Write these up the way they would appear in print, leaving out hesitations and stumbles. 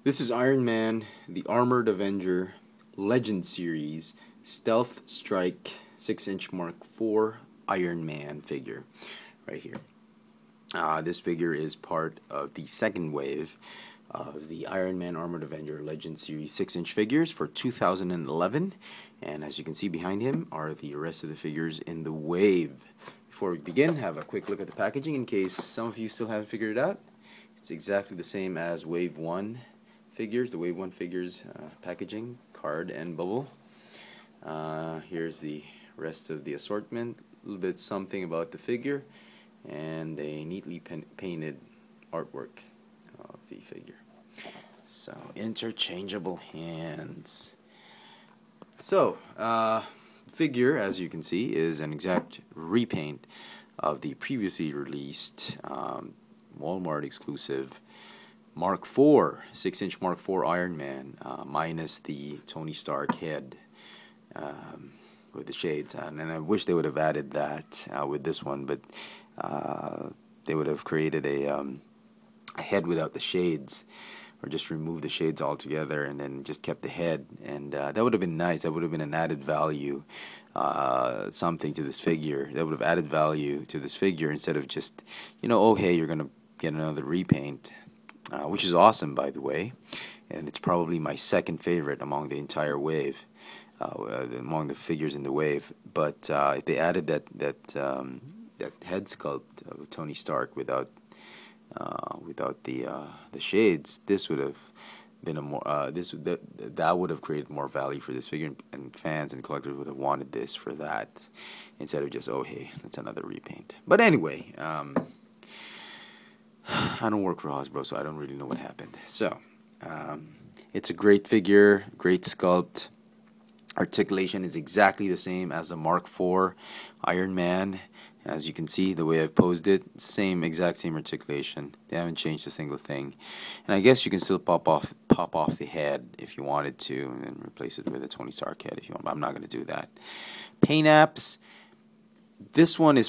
This is Iron Man, the Armored Avenger Legend Series Stealth Strike 6-inch Mark IV Iron Man figure right here. This figure is part of the second wave of the Iron Man Armored Avenger Legend Series 6-inch figures for 2011, and as you can see behind him are the rest of the figures in the wave. Before we begin, have a quick look at the packaging in case some of you still haven't figured it out. It's exactly the same as Wave 1 figures, the Wave 1 figures packaging, card and bubble. Here's the rest of the assortment, a little bit something about the figure, and a neatly painted artwork of the figure. So, interchangeable hands. So, figure, as you can see, is an exact repaint of the previously released Walmart exclusive Mark IV, 6-inch Mark IV Iron Man, minus the Tony Stark head with the shades on. And I wish they would have added that with this one, but they would have created a head without the shades, or just removed the shades altogether and then just kept the head. And that would have been nice. That would have been an added value, something to this figure. That would have added value to this figure instead of just, oh, hey, you're going to get another repaint. Which is awesome, by the way, and it's probably my second favorite among the entire wave, among the figures in the wave. But if they added that head sculpt of Tony Stark without the shades, this would have been a more that would have created more value for this figure, and fans and collectors would have wanted this for that instead of just, oh, hey, that's another repaint. But anyway. I don't work for Hasbro, so I don't really know what happened. So, it's a great figure, great sculpt. Articulation is exactly the same as the Mark IV Iron Man. As you can see, the way I've posed it, exact same articulation. They haven't changed a single thing. And I guess you can still pop off the head if you wanted to, and replace it with a Tony Stark head if you want. But I'm not going to do that. Paint apps. This one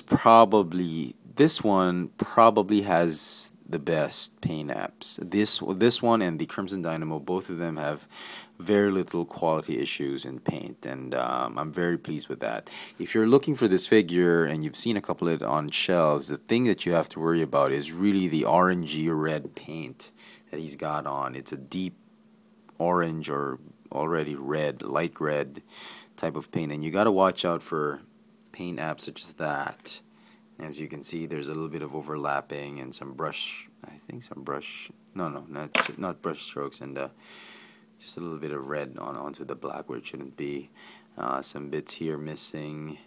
probably has the best paint apps. This one and the Crimson Dynamo, both of them have very little quality issues in paint, and I'm very pleased with that. If you're looking for this figure and you've seen a couple of it on shelves, the thing that you have to worry about is really the orangey red paint that he's got on. It's a deep orange or already red, light red type of paint, and you got to watch out for paint apps such as that. As you can see, there's a little bit of overlapping and some brush, not brush strokes, and just a little bit of red onto the black where it shouldn't be. Some bits here missing.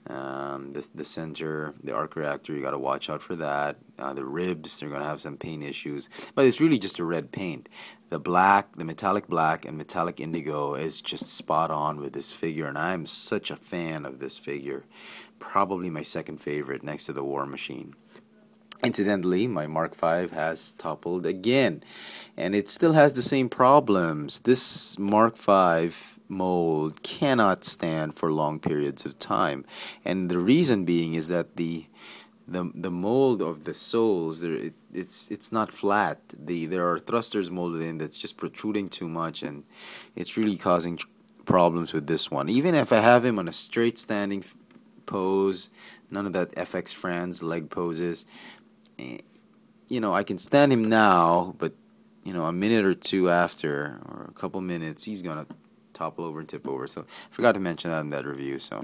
The center, the arc reactor, you got to watch out for that. The ribs, they're going to have some paint issues. But it's really just a red paint. The black, the metallic black and metallic indigo is just spot on with this figure, and I'm such a fan of this figure. Probably my second favorite next to the War Machine. Incidentally, my Mark V has toppled again, and it still has the same problems. This Mark V mold cannot stand for long periods of time, and the reason being is that the mold of the soles, it's not flat. There are thrusters molded in that's just protruding too much, and it's really causing problems with this one. Even if I have him on a straight standing pose, none of that fxfranz leg poses, I can stand him now, but a minute or two after, or a couple minutes, he's gonna topple over and tip over. So I forgot to mention that in that review, so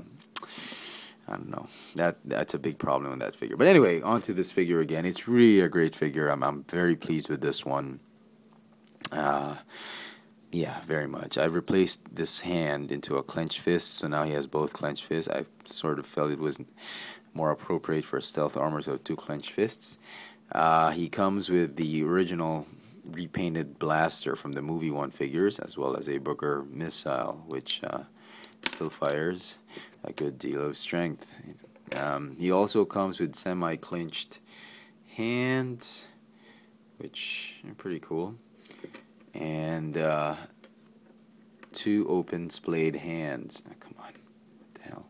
I don't know, that's a big problem with that figure. But anyway, on to this figure again. It's really a great figure. I'm very pleased with this one. Yeah, very much. I've replaced this hand into a clenched fist, so now he has both clenched fists. I sort of felt it was more appropriate for a stealth armor to have two clenched fists. He comes with the original repainted blaster from the movie 1 figures, as well as a Booker missile, which still fires a good deal of strength. He also comes with semi-clinched hands, which are pretty cool, and two open splayed hands. Oh, come on, what the hell?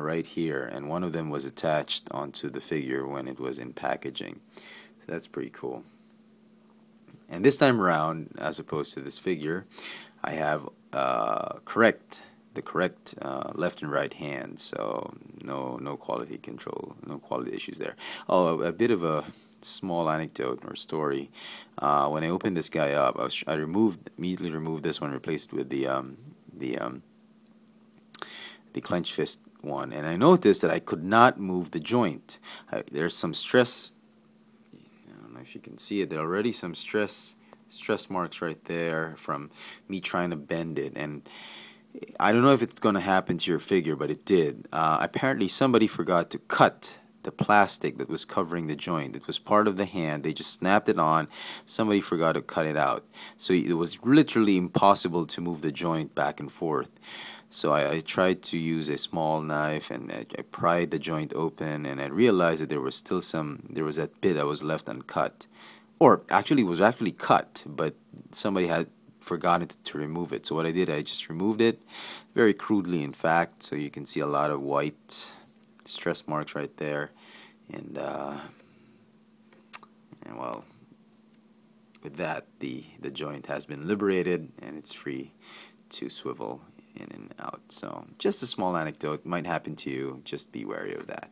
Right here, and one of them was attached onto the figure when it was in packaging, so that's pretty cool. And this time around, as opposed to this figure, I have the correct left and right hand, so no quality control, no quality issues there. Oh, a bit of a small anecdote or story. When I opened this guy up, I immediately removed this one, replaced it with the clenched fist one, and I noticed that I could not move the joint. There's some stress. I don't know if you can see it. There are already some stress marks right there from me trying to bend it, and I don't know if it's going to happen to your figure, but it did. Apparently somebody forgot to cut the plastic that was covering the joint. It was part of the hand. They just snapped it on. Somebody forgot to cut it out. So it was literally impossible to move the joint back and forth. So I tried to use a small knife, and I pried the joint open, and I realized that there was that bit that was left uncut. Or actually, it was actually cut, but somebody had forgotten to remove it. So what I did, I just removed it very crudely, in fact. So you can see a lot of white stress marks right there, and well, with that, the joint has been liberated and it's free to swivel in and out. So just a small anecdote, might happen to you, just be wary of that.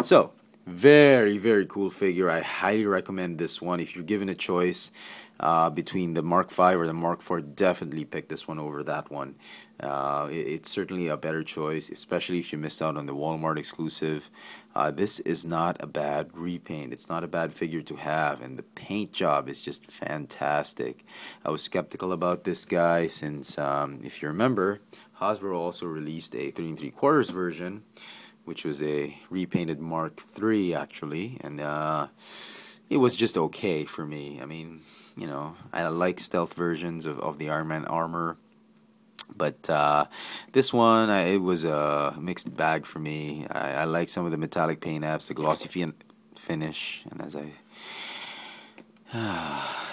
So very, very cool figure. I highly recommend this one. If you're given a choice between the Mark V or the Mark IV, definitely pick this one over that one. It's certainly a better choice, especially if you missed out on the Walmart exclusive. This is not a bad repaint. It's not a bad figure to have, and the paint job is just fantastic. I was skeptical about this guy since, if you remember, Hasbro also released a 3 3/4 version, which was a repainted Mark III, actually, and it was just okay for me. I mean, you know, I like stealth versions of the Iron Man armor, but this one, it was a mixed bag for me. I like some of the metallic paint apps, the glossy finish, and as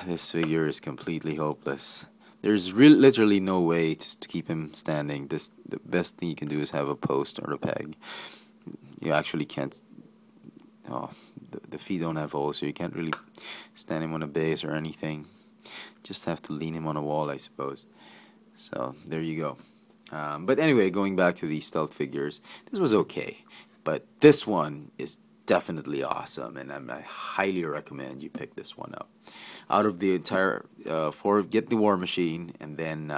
this figure is completely hopeless. There's literally no way to keep him standing. The best thing you can do is have a post or a peg. You actually can't. Oh, the feet don't have holes, so you can't really stand him on a base or anything. Just have to lean him on a wall, I suppose. So there you go. But anyway, going back to these stealth figures, this was okay, but this one is definitely awesome, and I highly recommend you pick this one up. Out of the entire four, get the War Machine, and then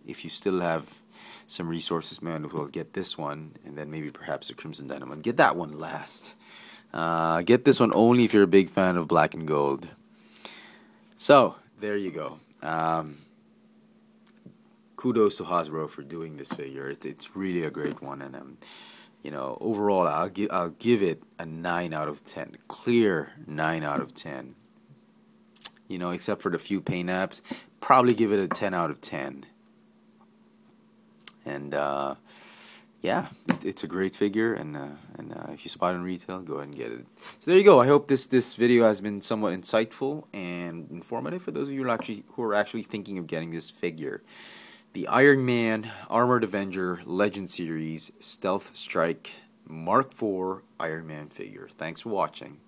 if you still have some resources, man, we'll get this one, and then maybe perhaps the Crimson Dynamite. Get that one last. Get this one only if you're a big fan of black and gold. So there you go. Kudos to Hasbro for doing this figure. It's really a great one, and you know, overall, I'll give it a 9 out of 10. Clear 9 out of 10. You know, except for the few paint apps, probably give it a 10 out of 10. And yeah, it's a great figure, and if you spot it in retail, go ahead and get it. So there you go. I hope this video has been somewhat insightful and informative for those of you who are actually thinking of getting this figure. The Iron Man Armored Avenger Legend Series Stealth Strike Mark IV Iron Man figure. Thanks for watching.